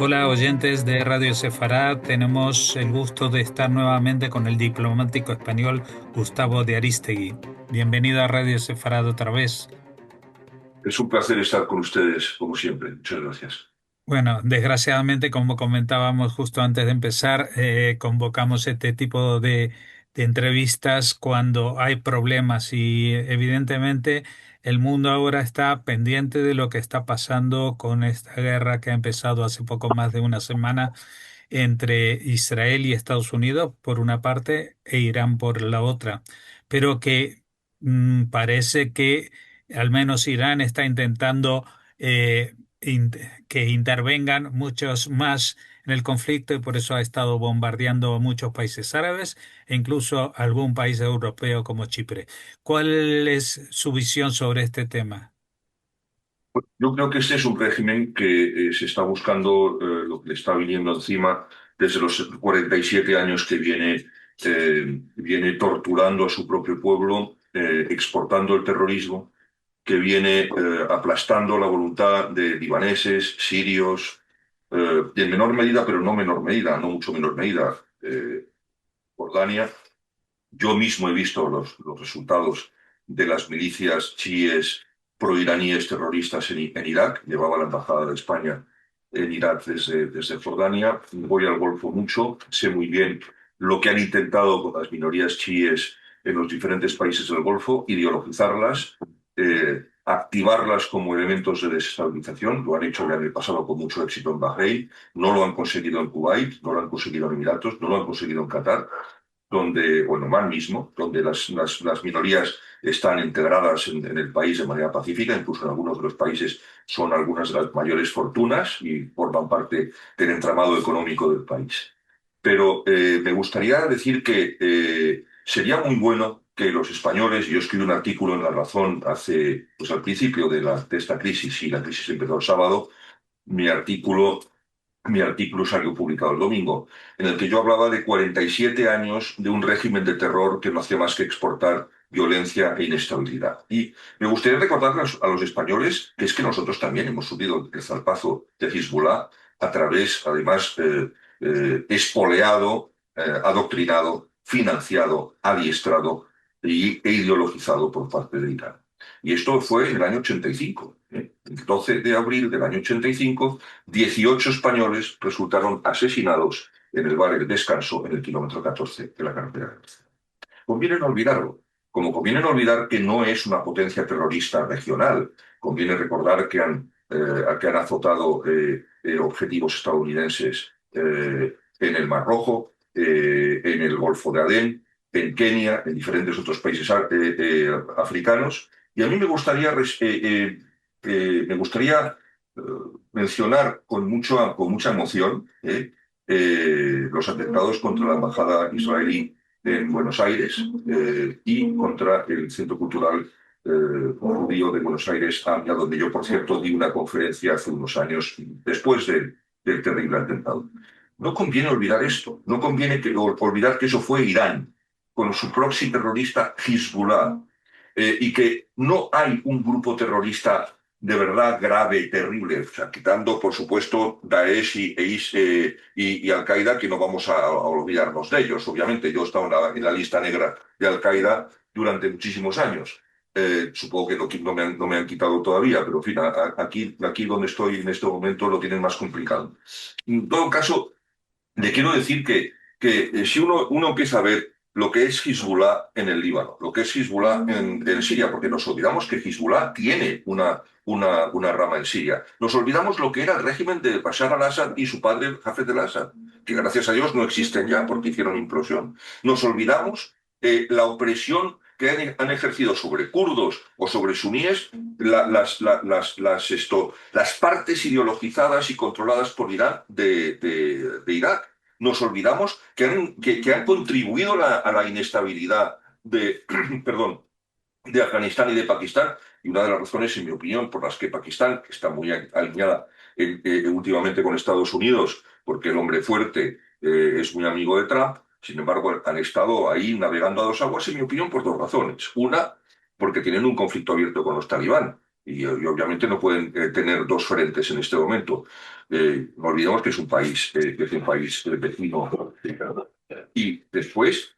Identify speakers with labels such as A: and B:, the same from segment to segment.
A: Hola oyentes de Radio Sefarad, tenemos el gusto de estar nuevamente con el diplomático español Gustavo de Arístegui. Bienvenido a Radio Sefarad otra vez.
B: Es un placer estar con ustedes, como siempre. Muchas gracias.
A: Bueno, desgraciadamente, como comentábamos justo antes de empezar, convocamos este tipo de entrevistas cuando hay problemas y evidentemente el mundo ahora está pendiente de lo que está pasando con esta guerra que ha empezado hace poco más de una semana entre Israel y Estados Unidos por una parte e Irán por la otra, pero que parece que al menos Irán está intentando que intervengan muchos más en el conflicto y por eso ha estado bombardeando a muchos países árabes e incluso algún país europeo como Chipre. ¿Cuál es su visión sobre este tema?
B: Yo creo que este es un régimen que se está buscando lo que le está viniendo encima desde los 47 años que viene torturando a su propio pueblo, exportando el terrorismo, que viene aplastando la voluntad de libaneses, sirios, y en menor medida, pero no menor medida, no mucho menor medida, Jordania. Yo mismo he visto los resultados de las milicias chiíes proiraníes terroristas en Irak. Llevaba la embajada de España en Irak desde Jordania. Voy al Golfo mucho, sé muy bien lo que han intentado con las minorías chiíes en los diferentes países del Golfo, ideologizarlas, activarlas como elementos de desestabilización. Lo han hecho ya en el pasado con mucho éxito en Bahrein, no lo han conseguido en Kuwait, no lo han conseguido en Emiratos, no lo han conseguido en Qatar donde, o en Oman mismo, donde las minorías están integradas en el país de manera pacífica, incluso en algunos de los países son algunas de las mayores fortunas y forman parte del entramado económico del país. Pero me gustaría decir que sería muy bueno que los españoles, yo escribí un artículo en La Razón hace, pues al principio de esta crisis, y la crisis empezó el sábado, mi artículo mi artículo salió publicado el domingo, en el que yo hablaba de 47 años de un régimen de terror que no hacía más que exportar violencia e inestabilidad. Y me gustaría recordar a los españoles que es que nosotros también hemos subido el zarpazo de Hezbollah a través, además, espoleado, adoctrinado, financiado, adiestrado e ideologizado por parte de Irán. Y esto fue en el año 85. El 12 de abril del año 85, 18 españoles resultaron asesinados en el bar El Descanso, en el kilómetro 14 de la carretera. Conviene no olvidarlo, como conviene no olvidar que no es una potencia terrorista regional. Conviene recordar que han azotado objetivos estadounidenses en el Mar Rojo, en el Golfo de Adén, en Kenia, en diferentes otros países africanos. Y a mí me gustaría eh, mencionar con mucha emoción los atentados contra la embajada israelí en Buenos Aires y contra el Centro Cultural Judío de Buenos Aires, a donde yo, por cierto, di una conferencia hace unos años después del terrible atentado. No conviene olvidar esto, no conviene olvidar que eso fue Irán, con su proxy terrorista Hezbollah, y que no hay un grupo terrorista de verdad grave, terrible, o sea, quitando, por supuesto, Daesh y Al-Qaeda, que no vamos a olvidarnos de ellos. Obviamente, yo he estado en la lista negra de Al-Qaeda durante muchísimos años. Supongo que no me han quitado todavía, pero en fin, aquí donde estoy en este momento lo tienen más complicado. En todo caso, le quiero decir que si uno empieza a ver lo que es Hezbollah en el Líbano, lo que es Hezbollah en Siria, porque nos olvidamos que Hezbollah tiene una rama en Siria. Nos olvidamos lo que era el régimen de Bashar al-Assad y su padre Hafez al-Assad, que gracias a Dios no existen ya porque hicieron implosión. Nos olvidamos la opresión que han ejercido sobre kurdos o sobre suníes las partes ideologizadas y controladas por Irán de Irak. Nos olvidamos que han contribuido a la inestabilidad perdón, de Afganistán y de Pakistán, y una de las razones, en mi opinión, por las que Pakistán, que está muy alineada últimamente con Estados Unidos, porque el hombre fuerte es muy amigo de Trump, Sin embargo, han estado ahí navegando a dos aguas, en mi opinión, por dos razones. Una, porque tienen un conflicto abierto con los talibán y obviamente no pueden tener dos frentes en este momento. No olvidemos que es un país vecino. Y después,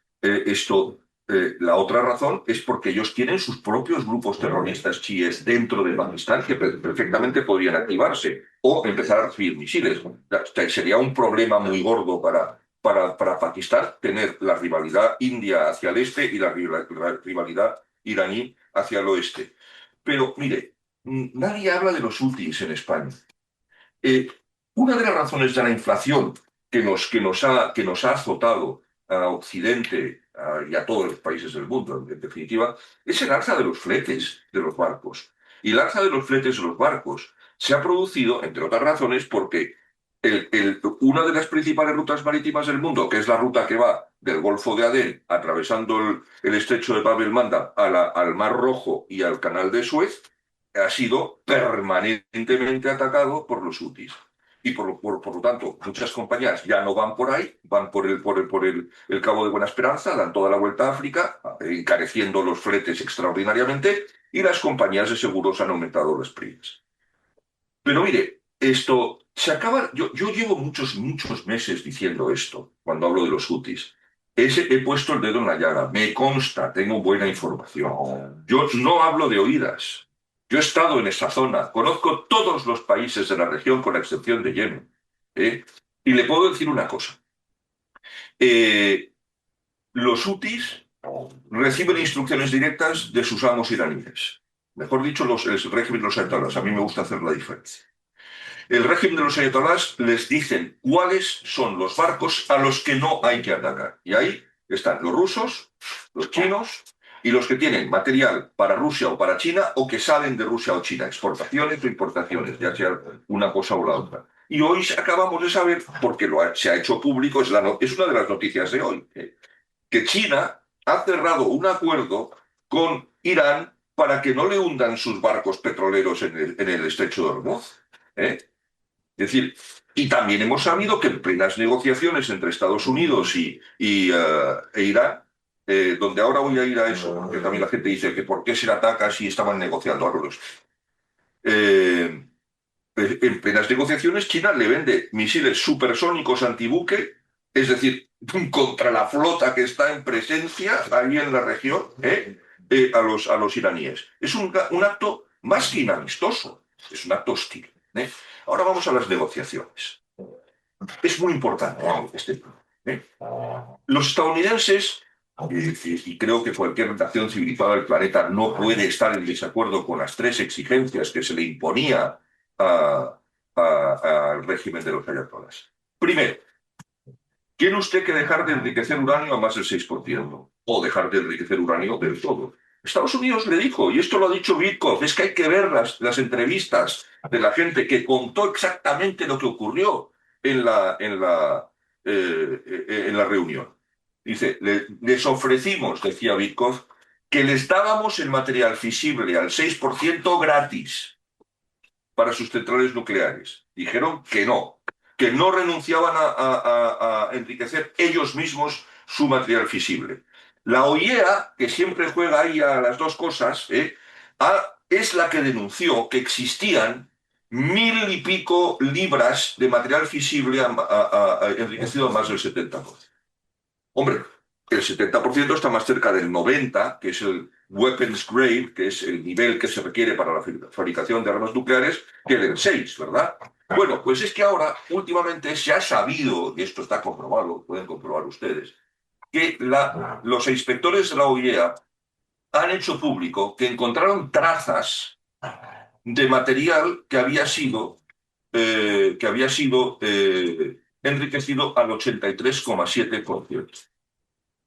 B: la otra razón es porque ellos tienen sus propios grupos terroristas chiíes dentro de Pakistán que perfectamente podrían activarse o empezar a recibir misiles. Sería un problema muy gordo para Pakistán tener la rivalidad india hacia el este y la rivalidad iraní hacia el oeste. Pero mire, nadie habla de los útiles en España. Eh, una de las razones de la inflación que nos ha azotado a Occidente y a todos los países del mundo, en definitiva, es el alza de los fletes de los barcos. Y el alza de los fletes de los barcos se ha producido, entre otras razones, porque una de las principales rutas marítimas del mundo, que es la ruta que va del Golfo de Adén, atravesando el estrecho de Bab el-Mandab al Mar Rojo y al Canal de Suez, ha sido permanentemente atacado por los hutis. Y por lo tanto, muchas compañías ya no van por ahí, van por el Cabo de Buena Esperanza, dan toda la vuelta a África, encareciendo los fletes extraordinariamente, y las compañías de seguros han aumentado las primas. Pero mire, esto se acaba. Yo llevo muchos, muchos meses diciendo esto cuando hablo de los hutis. He puesto el dedo en la llaga, me consta, tengo buena información. Yo no hablo de oídas. Yo he estado en esa zona, conozco todos los países de la región con la excepción de Yemen. ¿eh? Y le puedo decir una cosa. Eh, los hutis reciben instrucciones directas de sus amos iraníes. Mejor dicho, el régimen de los ayatolás. A mí me gusta hacer la diferencia. El régimen de los ayatolás les dicen cuáles son los barcos a los que no hay que atacar. Y ahí están los rusos, los chinos y los que tienen material para Rusia o para China o que salen de Rusia o China, exportaciones o importaciones, ya sea una cosa o la otra. Y hoy acabamos de saber, porque se ha hecho público, es una de las noticias de hoy, que China ha cerrado un acuerdo con Irán para que no le hundan sus barcos petroleros en el estrecho de Hormuz. ¿eh? Es decir, y también hemos sabido que en plenas negociaciones entre Estados Unidos e Irán, donde ahora voy a ir a eso, porque también la gente dice que por qué se le ataca si estaban negociando algo. Eh, en plenas negociaciones, China le vende misiles supersónicos antibuque, es decir, contra la flota que está en presencia ahí en la región, a los iraníes. Es un acto más que inamistoso, es un acto hostil. Ahora vamos a las negociaciones. Es muy importante este punto. Los estadounidenses, y creo que cualquier nación civilizada del planeta no puede estar en desacuerdo con las tres exigencias que se le imponía al régimen de los ayatolás. Primero, tiene usted que dejar de enriquecer uranio a más del 6% o dejar de enriquecer uranio del todo. Estados Unidos le dijo, y esto lo ha dicho Witkoff, es que hay que ver las entrevistas de la gente que contó exactamente lo que ocurrió en la reunión. Dice, les ofrecimos, decía Witkoff, que les dábamos el material fisible al 6% gratis para sus centrales nucleares. Dijeron que no renunciaban a enriquecer ellos mismos su material fisible. La OIEA, que siempre juega ahí a las dos cosas, es la que denunció que existían 1.000 y pico libras de material fisible enriquecido a más del 70%. Hombre, el 70% está más cerca del 90%, que es el weapons grade, que es el nivel que se requiere para la fabricación de armas nucleares, que del 6%, ¿verdad? Bueno, pues es que ahora, últimamente, se ha sabido, y esto está comprobado, pueden comprobar ustedes, que los inspectores de la OIEA han hecho público que encontraron trazas de material que había sido enriquecido al 83,7%.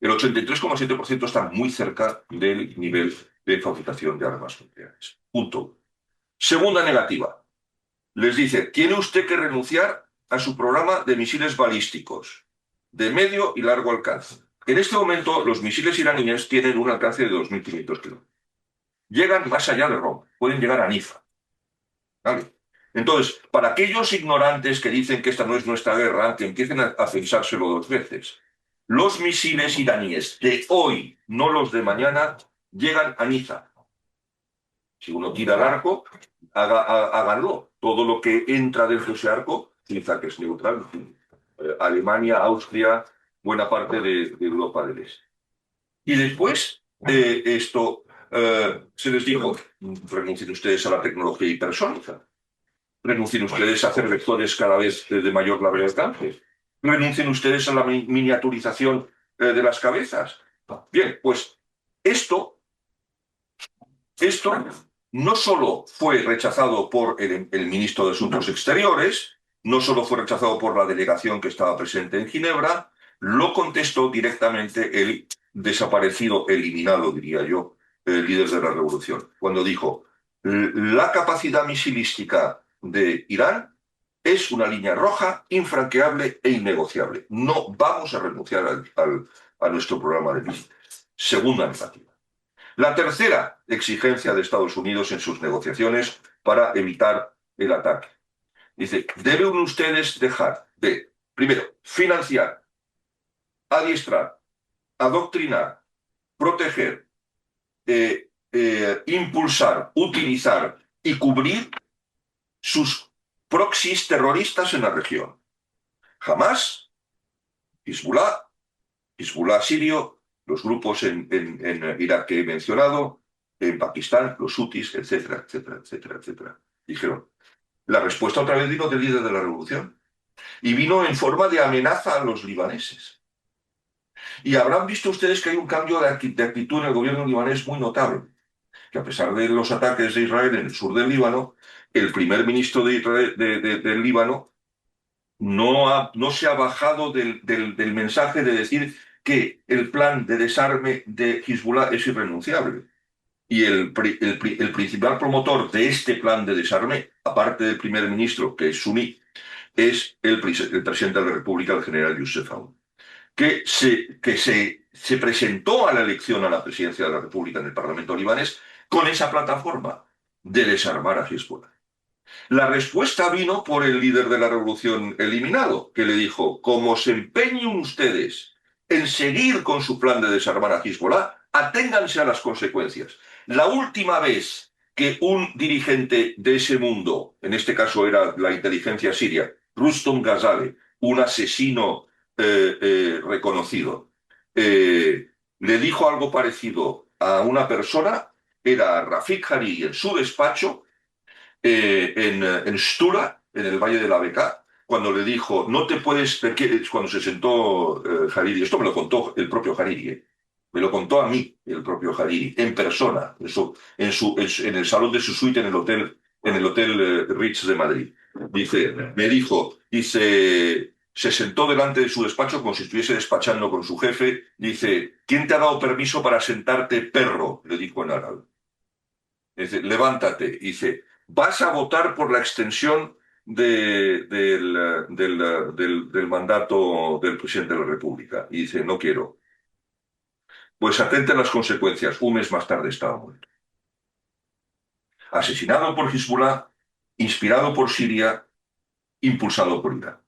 B: El 83,7% está muy cerca del nivel de fabricación de armas nucleares. Punto. Segunda negativa. Les dice, tiene usted que renunciar a su programa de misiles balísticos de medio y largo alcance. En este momento, los misiles iraníes tienen un alcance de 2.500 kilómetros. Llegan más allá de Roma, pueden llegar a Niza. ¿Vale? Entonces, para aquellos ignorantes que dicen que esta no es nuestra guerra, que empiecen a pensárselo dos veces. Los misiles iraníes de hoy, no los de mañana, llegan a Niza. Si uno tira el arco, háganlo. Todo lo que entra dentro de ese arco, Niza, que es neutral, Alemania, Austria, buena parte de Europa del Este. Y después, se les dijo, renuncien ustedes a la tecnología hipersónica, renuncien ustedes a hacer vectores cada vez de mayor alcance, renuncien ustedes a la miniaturización de las cabezas. Bien, pues esto, esto no solo fue rechazado por el ministro de Asuntos Exteriores, no solo fue rechazado por la delegación que estaba presente en Ginebra, lo contestó directamente el desaparecido, eliminado, diría yo, el líder de la revolución, cuando dijo, la capacidad misilística de Irán es una línea roja, infranqueable e innegociable. No vamos a renunciar a nuestro programa de misiles. Segunda negativa. La tercera exigencia de Estados Unidos en sus negociaciones para evitar el ataque. Dice, deben ustedes dejar de, primero, financiar, adiestrar, adoctrinar, proteger, impulsar, utilizar y cubrir sus proxies terroristas en la región. Hamas, Hezbollah, Hezbollah sirio, los grupos en Irak que he mencionado, en Pakistán, los hutis, etcétera, etcétera, etcétera, etcétera. Dijeron, la respuesta otra vez vino del líder de la revolución y vino en forma de amenaza a los libaneses. Y habrán visto ustedes que hay un cambio de actitud en el gobierno libanés muy notable, que a pesar de los ataques de Israel en el sur del Líbano, el primer ministro del Líbano no se ha bajado del mensaje de decir que el plan de desarme de Hezbollah es irrenunciable. Y el principal promotor de este plan de desarme, aparte del primer ministro, que es suní, es el presidente de la República, el general Youssef Aoun, que se presentó a la elección a la presidencia de la República en el Parlamento libanés con esa plataforma de desarmar a Hezbollah. La respuesta vino por el líder de la revolución eliminado, que le dijo, como se empeñen ustedes en seguir con su plan de desarmar a Hezbollah, aténganse a las consecuencias. La última vez que un dirigente de ese mundo, en este caso era la inteligencia siria, Rustom Ghazale, un asesino reconocido, le dijo algo parecido a una persona, era Rafik Hariri en su despacho, en Stura, en el Valle de la Bekaa, cuando le dijo, no te puedes, cuando se sentó Hariri, esto me lo contó el propio Hariri, me lo contó a mí el propio Hariri, en persona, en el salón de su suite en el hotel Ritz de Madrid. Se sentó delante de su despacho como si estuviese despachando con su jefe. Dice, ¿quién te ha dado permiso para sentarte, perro? Le dijo en árabe. Dice, levántate. Dice, vas a votar por la extensión del mandato del presidente de la República. Y dice, no quiero. Pues atente a las consecuencias. Un mes más tarde estaba muerto. Asesinado por Hezbollah, inspirado por Siria, impulsado por Irán.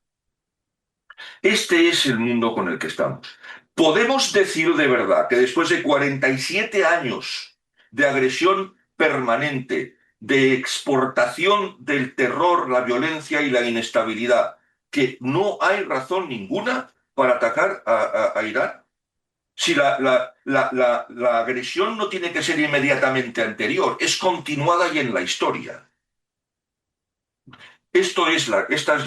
B: Este es el mundo con el que estamos. Podemos decir de verdad que después de 47 años de agresión permanente, de exportación del terror, la violencia y la inestabilidad, que no hay razón ninguna para atacar a Irán. Si la agresión no tiene que ser inmediatamente anterior, es continuada y en la historia. Esta es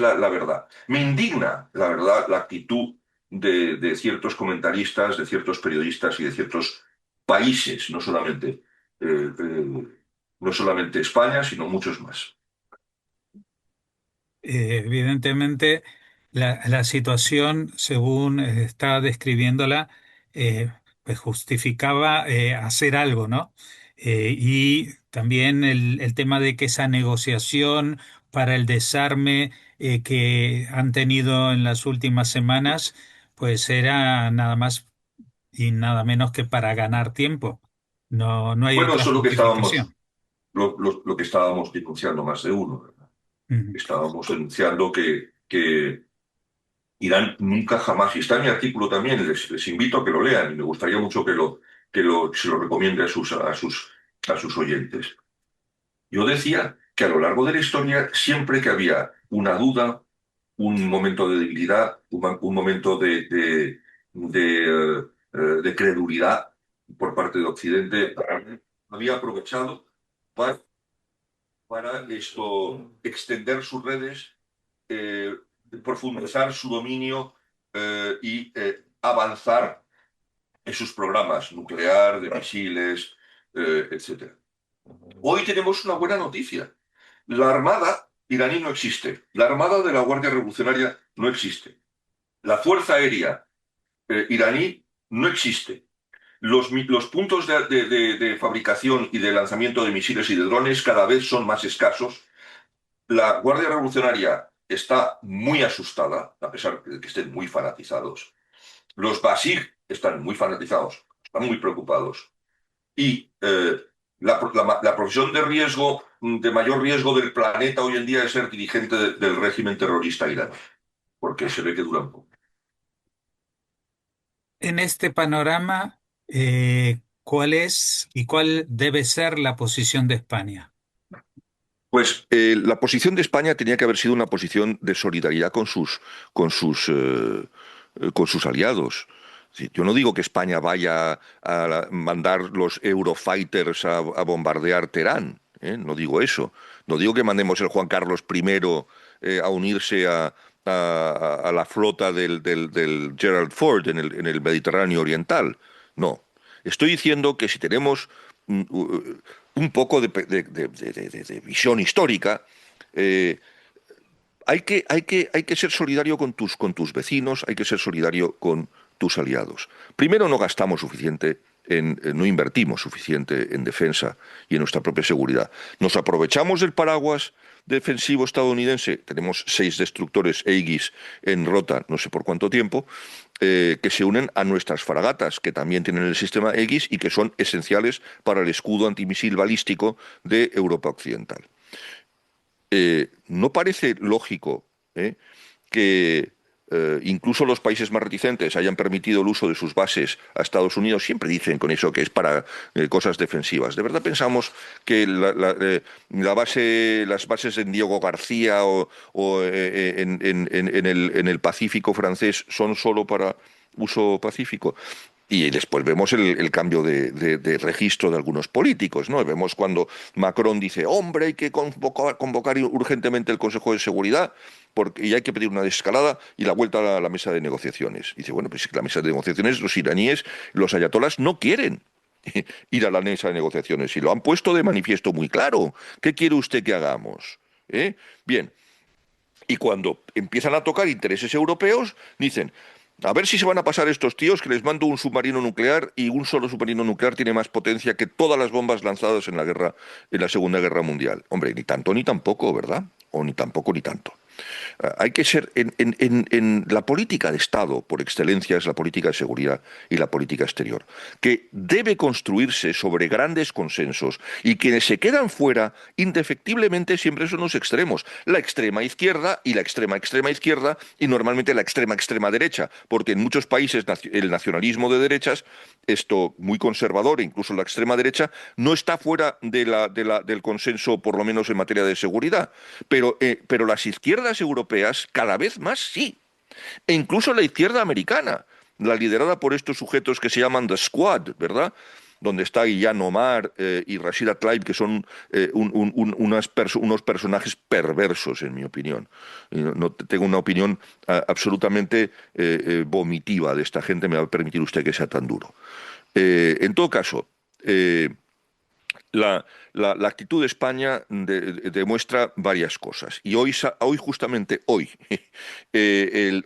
B: la verdad. Me indigna, la verdad, la actitud de ciertos comentaristas, de ciertos periodistas y de ciertos países, no solamente España, sino muchos más.
A: Evidentemente, la situación, según está describiéndola, pues justificaba hacer algo, ¿no? Y también el tema de que esa negociación para el desarme que han tenido en las últimas semanas, pues era nada más y nada menos que para ganar tiempo. No, no hay
B: Bueno,
A: otra
B: eso es lo que estábamos,
A: justificación.
B: lo que estábamos denunciando más de uno, ¿verdad?
A: Ujú.
B: Estábamos denunciando que Irán nunca jamás, y está en mi artículo también, les invito a que lo lean y me gustaría mucho se lo recomiende a sus oyentes. Yo decía que a lo largo de la historia, siempre que había una duda, un momento de debilidad, un momento de credulidad por parte de Occidente, había aprovechado para, para esto, extender sus redes, eh, profundizar su dominio y avanzar en sus programas nuclear, de misiles, etcétera. Hoy tenemos una buena noticia. La Armada iraní no existe. La Armada de la Guardia Revolucionaria no existe. La Fuerza Aérea iraní no existe. Los puntos de fabricación y de lanzamiento de misiles y de drones cada vez son más escasos. La Guardia Revolucionaria está muy asustada, a pesar de que estén muy fanatizados. Los Basij están muy fanatizados, están muy preocupados. Y la profesión de riesgo, de mayor riesgo del planeta hoy en día es ser dirigente del régimen terrorista iraní, porque se ve que dura un poco.
A: En este panorama, ¿cuál es y cuál debe ser la posición de España?
C: Pues la posición de España tenía que haber sido una posición de solidaridad con sus, eh, con sus aliados. Sí, yo no digo que España vaya a mandar los Eurofighters a bombardear Teherán, ¿eh? No digo eso. No digo que mandemos el Juan Carlos I a unirse a la flota del Gerald Ford en el Mediterráneo Oriental. No. Estoy diciendo que si tenemos un poco de visión histórica, eh, hay que ser solidario con tus vecinos, hay que ser solidario con tus aliados. Primero, no gastamos suficiente no invertimos suficiente en defensa y en nuestra propia seguridad. Nos aprovechamos del paraguas defensivo estadounidense. Tenemos 6 destructores Aegis en Rota, no sé por cuánto tiempo, que se unen a nuestras fragatas, que también tienen el sistema Aegis y que son esenciales para el escudo antimisil balístico de Europa Occidental. ¿No parece lógico que incluso los países más reticentes hayan permitido el uso de sus bases a Estados Unidos? Siempre dicen con eso que es para cosas defensivas. ¿De verdad pensamos que las bases en Diego García o en el Pacífico francés son solo para uso pacífico? Y después vemos el cambio de registro de algunos políticos, ¿no? Vemos cuando Macron dice, hombre, hay que convocar urgentemente el Consejo de Seguridad y hay que pedir una desescalada y la vuelta a la mesa de negociaciones. Y dice, bueno, pues es que la mesa de negociaciones, los iraníes, los ayatolás no quieren ir a la mesa de negociaciones y lo han puesto de manifiesto muy claro. ¿Qué quiere usted que hagamos? Bien, y cuando empiezan a tocar intereses europeos, dicen, a ver si se van a pasar estos tíos que les mando un submarino nuclear y un solo submarino nuclear tiene más potencia que todas las bombas lanzadas en en la Segunda Guerra Mundial. Hombre, ni tanto ni tampoco, ¿verdad? O ni tampoco ni tanto. Hay que ser en la política de Estado, por excelencia, es la política de seguridad y la política exterior, que debe construirse sobre grandes consensos y quienes se quedan fuera, indefectiblemente, siempre son los extremos, la extrema izquierda y la extrema izquierda y normalmente la extrema derecha, porque en muchos países el nacionalismo de derechas, esto muy conservador, e incluso la extrema derecha, no está fuera del consenso, por lo menos en materia de seguridad, pero las izquierdas europeas cada vez más sí, e incluso la izquierda americana, la liderada por estos sujetos que se llaman The Squad, ¿verdad? Donde está Ilhan Omar y Rashida Tlaib, que son unos personajes perversos, en mi opinión. No tengo una opinión absolutamente vomitiva de esta gente, me va a permitir usted que sea tan duro. En todo caso, la actitud de España demuestra varias cosas. Y hoy justamente hoy,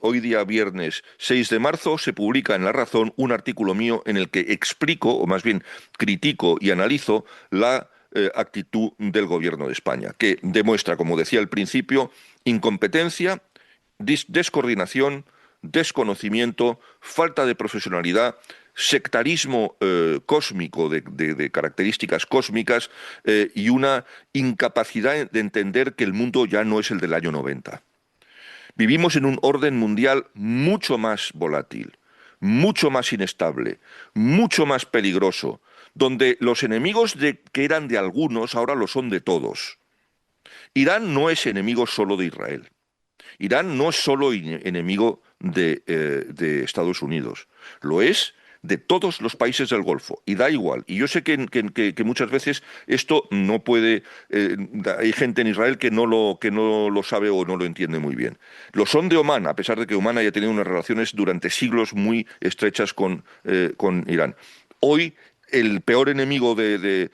C: hoy día viernes 6 de marzo, se publica en La Razón un artículo mío en el que explico, o más bien critico y analizo la actitud del gobierno de España, que demuestra, como decía al principio, incompetencia, descoordinación, desconocimiento, falta de profesionalidad, sectarismo cósmico de características cósmicas y una incapacidad de entender que el mundo ya no es el del año 90. Vivimos en un orden mundial mucho más volátil, mucho más inestable, mucho más peligroso, donde los enemigos que eran de algunos ahora lo son de todos. Irán no es enemigo solo de Israel. Irán no es solo enemigo de Estados Unidos, lo es de todos los países del Golfo, y da igual. Y yo sé que muchas veces esto no puede, hay gente en Israel que no lo sabe o no lo entiende muy bien. Lo son de Omán, a pesar de que Omán haya tenido unas relaciones durante siglos muy estrechas con Irán. Hoy el peor enemigo de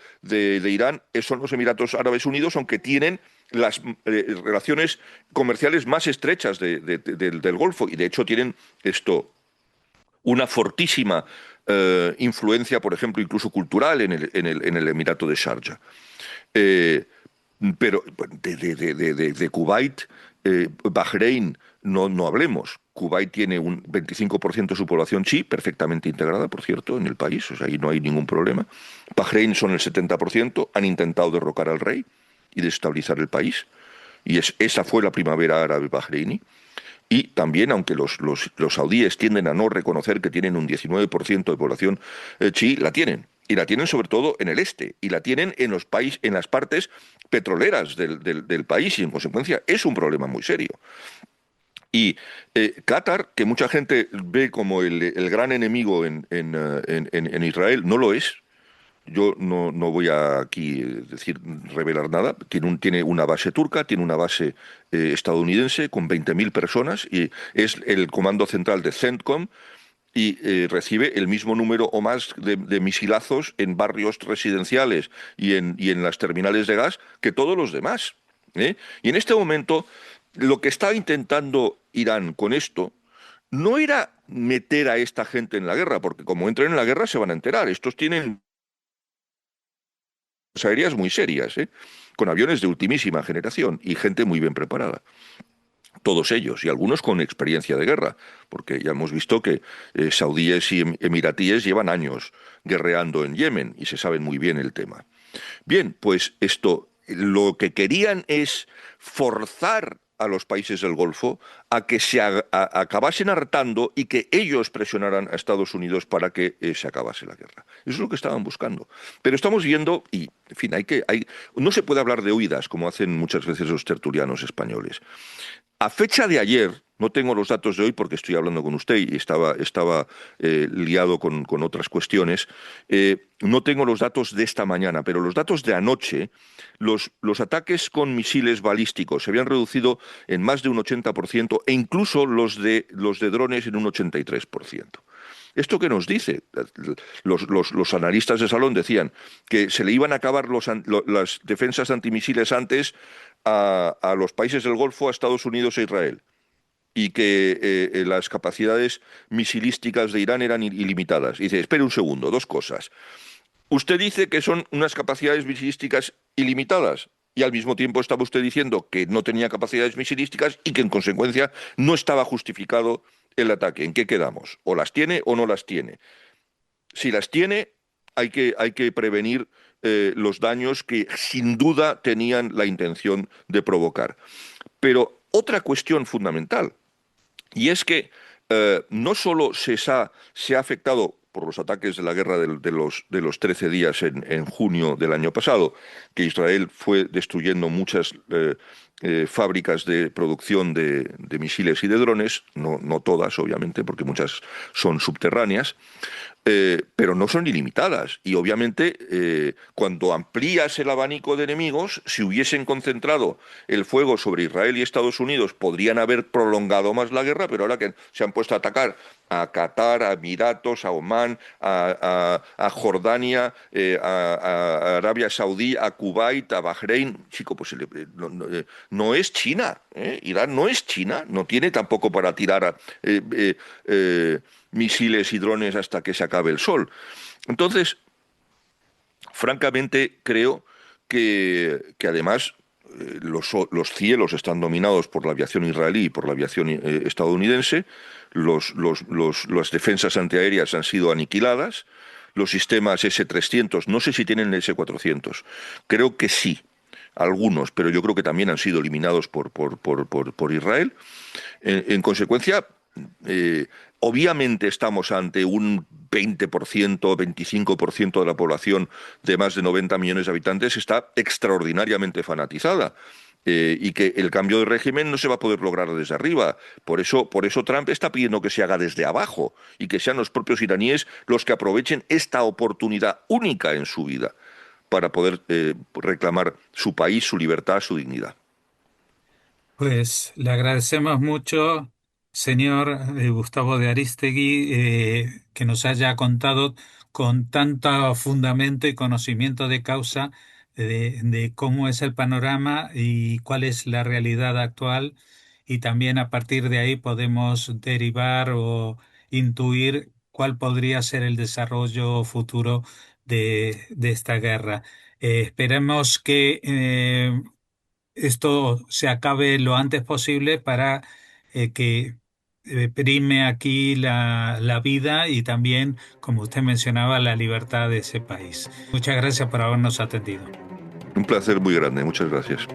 C: Irán son los Emiratos Árabes Unidos, aunque tienen las relaciones comerciales más estrechas del Golfo, y de hecho tienen una fortísima influencia, por ejemplo, incluso cultural en el Emirato de Sharjah. Eh, pero de Kuwait, Bahrein, no hablemos. Kuwait tiene un 25% de su población chií, perfectamente integrada, por cierto, en el país, o sea, ahí no hay ningún problema. Bahrein son el 70%, han intentado derrocar al rey y desestabilizar el país, y esa fue la primavera árabe bahreini. Y también, aunque los saudíes tienden a no reconocer que tienen un 19% de población chií, la tienen. Y la tienen sobre todo en el este, y la tienen en las partes petroleras del país, y en consecuencia es un problema muy serio. Y Qatar, que mucha gente ve como el gran enemigo en Israel, no lo es. Yo no voy a aquí revelar nada. Tiene una base turca, tiene una base estadounidense con 20.000 personas, y es el comando central de CENTCOM, y recibe el mismo número o más de misilazos en barrios residenciales y en las terminales de gas que todos los demás. ¿Eh? Y en este momento, lo que está intentando Irán con esto no era meter a esta gente en la guerra, porque como entren en la guerra se van a enterar. Estos tienen aéreas muy serias, ¿eh? Con aviones de ultimísima generación y gente muy bien preparada. Todos ellos, y algunos con experiencia de guerra, porque ya hemos visto que saudíes y emiratíes llevan años guerreando en Yemen y se saben muy bien el tema. Bien, pues lo que querían es forzar a los países del Golfo a que acabasen hartando y que ellos presionaran a Estados Unidos para que se acabase la guerra. Eso es lo que estaban buscando. Pero estamos viendo, y en fin, no se puede hablar de oídas como hacen muchas veces los tertulianos españoles. A fecha de ayer, no tengo los datos de hoy porque estoy hablando con usted y estaba liado con otras cuestiones, no tengo los datos de esta mañana, pero los datos de anoche, los ataques con misiles balísticos se habían reducido en más de un 80%, e incluso los de drones en un 83%. ¿Esto qué nos dice? Los analistas de Salón decían que se le iban a acabar las defensas antimisiles antes a los países del Golfo, a Estados Unidos e Israel, y que las capacidades misilísticas de Irán eran ilimitadas. Y dice, espere un segundo, dos cosas. Usted dice que son unas capacidades misilísticas ilimitadas, y al mismo tiempo estaba usted diciendo que no tenía capacidades misilísticas y que en consecuencia no estaba justificado el ataque. ¿En qué quedamos? ¿O las tiene o no las tiene? Si las tiene, hay que prevenir los daños que sin duda tenían la intención de provocar. Pero otra cuestión fundamental, y es que no solo se ha afectado por los ataques de la guerra de los 13 días en junio del año pasado, que Israel fue destruyendo muchas fábricas de producción de misiles y de drones, no todas, obviamente, porque muchas son subterráneas, pero no son ilimitadas. Y obviamente, cuando amplías el abanico de enemigos, si hubiesen concentrado el fuego sobre Israel y Estados Unidos, podrían haber prolongado más la guerra, pero ahora que se han puesto a atacar a Qatar, a Emiratos, a Omán, a Jordania, a Arabia Saudí, a Kuwait, a Bahrein, chico, pues no es China, ¿eh? Irán no es China, no tiene tampoco para tirar misiles y drones hasta que se acabe el sol. Entonces, francamente, creo que además los cielos están dominados por la aviación israelí y por la aviación estadounidense, las defensas antiaéreas han sido aniquiladas, los sistemas S-300, no sé si tienen el S-400, creo que sí. algunos, pero yo creo que también han sido eliminados por Israel. En consecuencia, eh, obviamente estamos ante un 20%, 25% de la población de más de 90 millones de habitantes está extraordinariamente fanatizada. Y que el cambio de régimen no se va a poder lograr desde arriba. Por eso Trump está pidiendo que se haga desde abajo y que sean los propios iraníes los que aprovechen esta oportunidad única en su vida para poder reclamar su país, su libertad, su dignidad.
A: Pues le agradecemos mucho, señor Gustavo de Arístegui, que nos haya contado con tanto fundamento y conocimiento de causa de cómo es el panorama y cuál es la realidad actual. Y también a partir de ahí podemos derivar o intuir cuál podría ser el desarrollo futuro de esta guerra. Esperemos que esto se acabe lo antes posible para que prime aquí la vida y también, como usted mencionaba, la libertad de ese país. Muchas gracias por habernos atendido.
C: Un placer muy grande, muchas gracias.